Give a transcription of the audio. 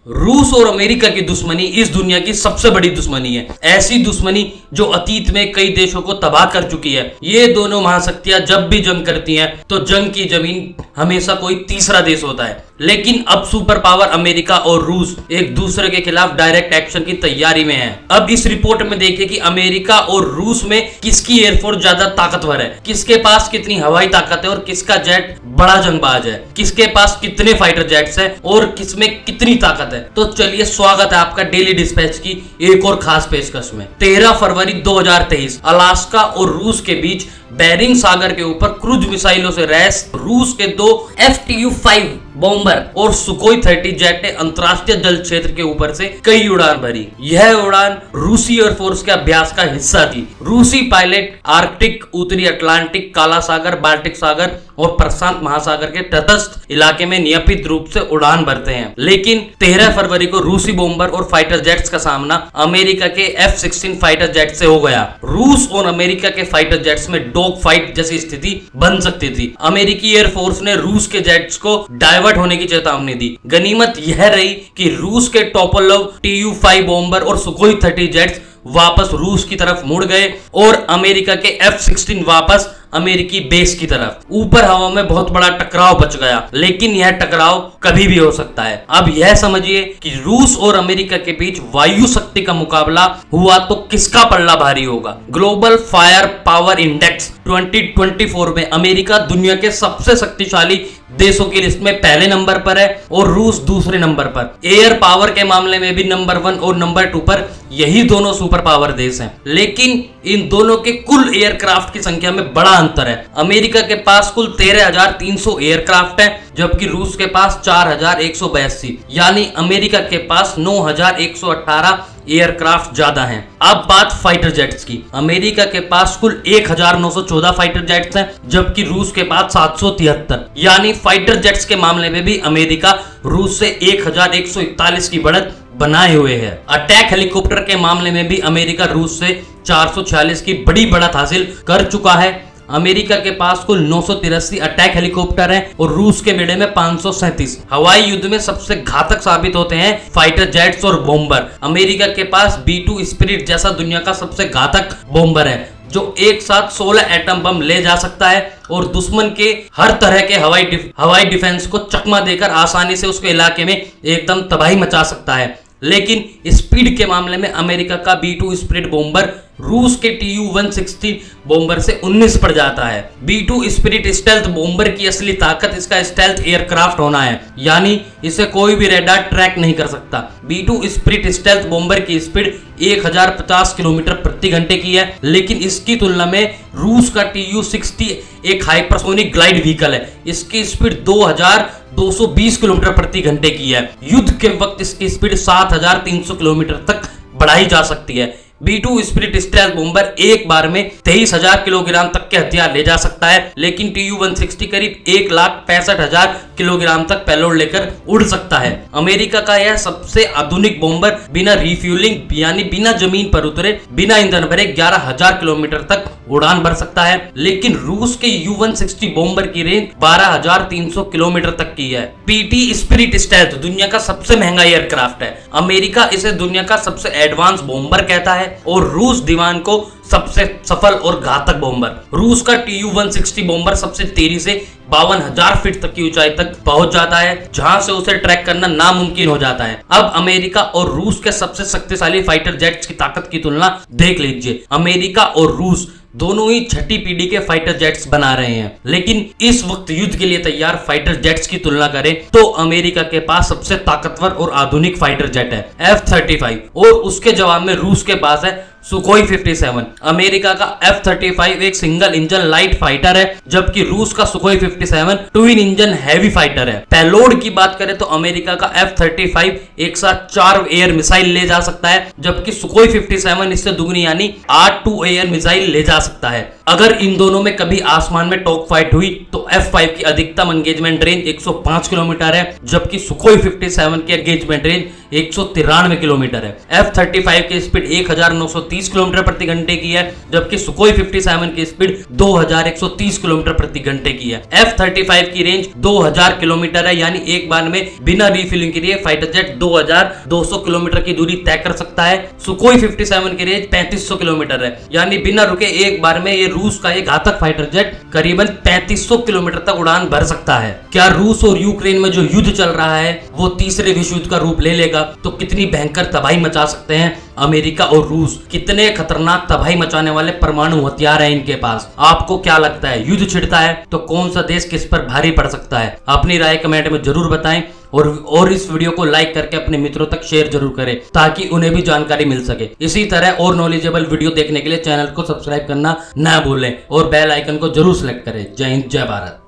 रूस और अमेरिका की दुश्मनी इस दुनिया की सबसे बड़ी दुश्मनी है। ऐसी दुश्मनी जो अतीत में कई देशों को तबाह कर चुकी है। ये दोनों महाशक्तियां जब भी जंग करती हैं तो जंग की जमीन हमेशा कोई तीसरा देश होता है। लेकिन अब सुपर पावर अमेरिका और रूस एक दूसरे के खिलाफ डायरेक्ट एक्शन की तैयारी में है। अब इस रिपोर्ट में देखिए कि अमेरिका और रूस में किसकी एयरफोर्स ज्यादा ताकतवर है, किसके पास कितनी हवाई ताकत है और किसका जेट बड़ा जंगबाज है, किसके पास कितने फाइटर जेट्स है और किसमें कितनी ताकत है। तो चलिए, स्वागत है आपका डेली डिस्पैच की एक और खास पेशकश में। 13 फरवरी 2023 अलास्का और रूस के बीच बेरिंग सागर के ऊपर क्रूज मिसाइलों से रैस रूस के 2 FTU-5 बॉम्बर और सुकोई 30 जेट ने अंतरराष्ट्रीय जल क्षेत्र के ऊपर से कई उड़ान भरी। यह उड़ान रूसी एयरफोर्स के अभ्यास का हिस्सा थी। रूसी पायलट आर्कटिक, उत्तरी अटलांटिक, काला सागर, बाल्टिक सागर और प्रशांत महासागर के तटस्थ इलाके में नियमित रूप से उड़ान भरते हैं। लेकिन 13 फरवरी को रूसी बॉम्बर और फाइटर जेट्स का सामना अमेरिका के F-16 फाइटर जेट से हो गया। रूस और अमेरिका के फाइटर जेट्स में डॉग फाइट जैसी स्थिति बन सकती थी। अमेरिकी एयरफोर्स ने रूस के जेट्स को डाइवर्ट होने की चेतावनी दी। गनीमत यह रही कि रूस के टोपोलोव TU-5 बॉम्बर और सुकोई 30 जेट्स वापस रूस की तरफ मुड़ गए और अमेरिका के F-16 वापस अमेरिकी बेस की तरफ। ऊपर हवा में बहुत बड़ा टकराव बच गया, लेकिन यह टकराव कभी भी हो सकता है। अब यह समझिए कि रूस और अमेरिका के बीच वायु शक्ति का मुकाबला हुआ तो किसका पल्ला भारी होगा। ग्लोबल फायर पावर इंडेक्स 2024 में अमेरिका दुनिया के सबसे शक्तिशाली देशों की लिस्ट में पहले नंबर पर है और रूस दूसरे नंबर पर। एयर पावर के मामले में भी नंबर 1 और नंबर 2 पर यही दोनों सुपर पावर देश हैं। लेकिन इन दोनों के कुल एयरक्राफ्ट की संख्या में बड़ा अंतर है। अमेरिका के पास कुल 13,300 एयरक्राफ्ट है, जबकि रूस के पास 4,182, यानी अमेरिका के पास 9,118 एयरक्राफ्ट ज्यादा हैं। अब बात फाइटर जेट्स की। अमेरिका के पास कुल 1,914 फाइटर जेट्स हैं, जबकि रूस के पास 773, यानी फाइटर जेट्स के मामले में भी अमेरिका रूस से 1,141 की बढ़त बनाए हुए है। अटैक हेलीकॉप्टर के मामले में भी अमेरिका रूस से 446 की बड़ी बढ़त हासिल कर चुका है। अमेरिका के पास कुल 983 अटैक हेलीकॉप्टर हैं और रूस के बेड़े में 537। हवाई युद्ध में सबसे घातक साबित होते हैं फाइटर जेट्स और बॉम्बर। अमेरिका के पास B-2 स्पिरिट जैसा दुनिया का सबसे घातक बॉम्बर है, जो एक साथ 16 एटम बम ले जा सकता है और दुश्मन के हर तरह के हवाई डिफेंस को चकमा देकर आसानी से उसके इलाके में एकदम तबाही मचा सकता है। लेकिन स्पीड के मामले में अमेरिका का B-2 स्पिरिट बॉम्बर रूस के TU-160 बॉम्बर से 19 पर जाता है। B-2 स्पिरिट स्टेल्थ बॉम्बर की असली ताकत इसका स्टेल्थ एयरक्राफ्ट होना है, यानी इसे कोई भी रेडार ट्रैक नहीं कर सकता। B-2 स्पिरिट स्टेल्थ बॉम्बर की स्पीड 1050 किलोमीटर प्रति घंटे की है, लेकिन इसकी तुलना में रूस का TU-60 एक हाइपरसोनिक ग्लाइड व्हीकल है। इसकी स्पीड 2220 किलोमीटर प्रति घंटे की है। युद्ध के वक्त इसकी स्पीड 7300 किलोमीटर तक बढ़ाई जा सकती है। B-2 स्पिरिट स्टेल्थ बॉम्बर एक बार में 23,000 किलोग्राम तक के हथियार ले जा सकता है, लेकिन TU-160 करीब 1,65,000 किलोग्राम तक पेलोड लेकर उड़ सकता है। अमेरिका का यह सबसे आधुनिक बॉम्बर बिना रिफ्यूलिंग यानी बिना जमीन पर उतरे, बिना ईंधन भरे 11,000 किलोमीटर तक उड़ान भर सकता है। लेकिन रूस के U-160 बॉम्बर की रेंज 12,300 किलोमीटर तक की है। PT स्पिरिट स्टेल्थ दुनिया का सबसे महंगा एयरक्राफ्ट है। अमेरिका इसे दुनिया का सबसे एडवांस बॉम्बर कहता है और रूस दीवान को सबसे सफल और घातक बॉम्बर। रूस का TU-160 बॉम्बर सबसे तेजी से 52,000 फीट तक की ऊंचाई तक पहुंच जाता है, जहां से उसे ट्रैक करना नामुमकिन हो जाता है। अब अमेरिका और रूस के सबसे शक्तिशाली फाइटर जेट्स की ताकत की तुलना देख लीजिए। अमेरिका और रूस दोनों ही छठी पीढ़ी के फाइटर जेट्स बना रहे हैं, लेकिन इस वक्त युद्ध के लिए तैयार फाइटर जेट्स की तुलना करें तो अमेरिका के पास सबसे ताकतवर और आधुनिक फाइटर जेट है F-35 और उसके जवाब में रूस के पास है सुकोई 57। अमेरिका का F-35 एक सिंगल इंजन लाइट फाइटर है, जबकि रूस का सुकोई 57 ट्विन इंजन हैवी फाइटर है। पेलोड की बात करें तो अमेरिका का F-35 एक साथ 4 एयर मिसाइल ले जा सकता है, जबकि सुकोई 57 इससे दुगनी यानी 8 2 एयर मिसाइल ले जा सकता है। अगर इन दोनों में कभी आसमान में टॉक फाइट हुई तो F5 की अधिकतम एंगेजमेंट रेंज 105 किलोमीटर है, जबकि सुखोई 57 की एंगेजमेंट रेंज 193 किलोमीटर है। F35 की स्पीड 1930 किलोमीटर प्रति घंटे की है, जबकि सुखोई 57 की स्पीड 2130 किलोमीटर प्रति घंटे की है। F35 की रेंज 2000 किलोमीटर है, यानी एक बार में बिना रिफिलिंग के लिए फाइटर जेट 2200 किलोमीटर की दूरी तय कर सकता है। सुखोई 57 की रेंज 3500 किलोमीटर है, यानी बिना रुके एक बार में ये रूस का ये घातक फाइटर जेट करीबन 3500 किलोमीटर तक उड़ान भर सकता है। क्या रूस और यूक्रेन में जो युद्ध चल रहा है वो तीसरे विश्व युद्ध का रूप ले लेगा? तो कितनी भयंकर तबाही मचा सकते हैं अमेरिका और रूस? कितने खतरनाक तबाही मचाने वाले परमाणु हथियार हैं इनके पास? आपको क्या लगता है, युद्ध छिड़ता है तो कौन सा देश किस पर भारी पड़ सकता है? अपनी राय कमेंट में जरूर बताएं और इस वीडियो को लाइक करके अपने मित्रों तक शेयर जरूर करें ताकि उन्हें भी जानकारी मिल सके। इसी तरह और नॉलेजेबल वीडियो देखने के लिए चैनल को सब्सक्राइब करना ना भूलें और बेल आइकन को जरूर सेलेक्ट करें। जय हिंद, जय भारत।